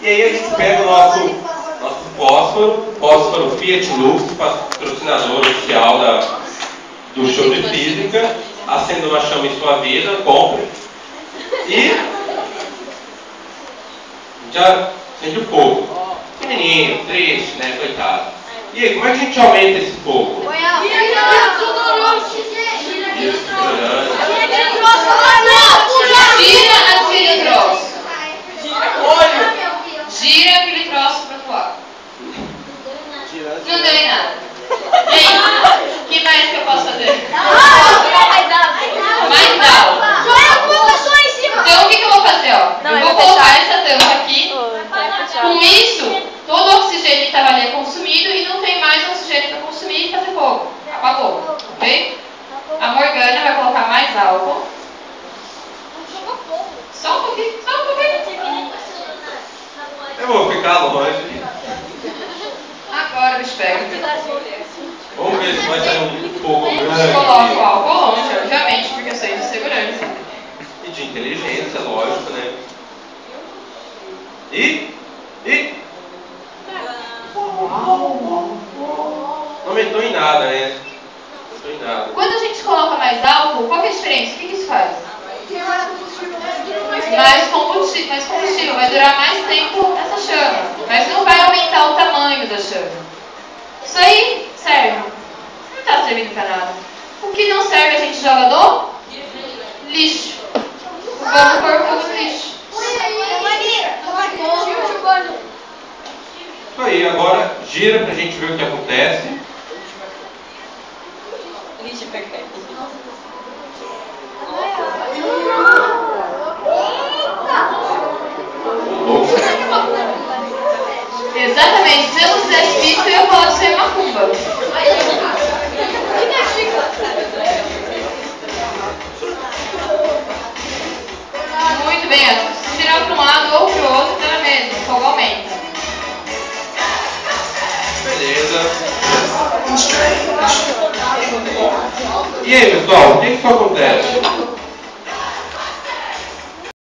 E aí a gente pega o nosso fósforo Fiat Lux, patrocinador oficial do show de física, acenda uma chama em sua vida, compre e já acende o fogo. Pequenininho, triste, né, coitado. E aí, como é que a gente aumenta esse fogo? Gira aquele troço. Gira aquele troço para o lado. Não deu em nada. E aí, o que mais que eu posso fazer? Mais alto. Então o que eu vou fazer? Ó? Eu vou colocar essa tampa aqui. Com isso, todo o oxigênio que estava ali é consumido e não tem mais oxigênio para consumir e fazer fogo. Apagou. Ok? A Morgana vai colocar mais álcool. Só um pouquinho, só um pouquinho. Eu vou ficar longe. Agora, bicho, pega. Vamos ver se vai sair um fogo grande. Coloco o álcool longe, obviamente, porque eu sei de segurança. E de inteligência, lógico, né? Não aumentou em nada, né? Não aumentou em nada. Quando a gente coloca mais álcool, qual que é a diferença? O que isso faz? Mais combustível, vai durar mais tempo essa chama, mas não vai aumentar o tamanho da chama. Isso aí serve. Não está servindo para nada. O que não serve a gente joga no lixo. Vamos pôr fogo no lixo. Isso aí, agora gira pra gente ver o que acontece. Lixo perfeito. Exatamente, se eu não fizesse isso, eu ia falar de ser macumba. Muito bem, se girar para um lado ou para o outro, dá mesmo, o fogo aumenta. Beleza. E aí, pessoal, o que acontece?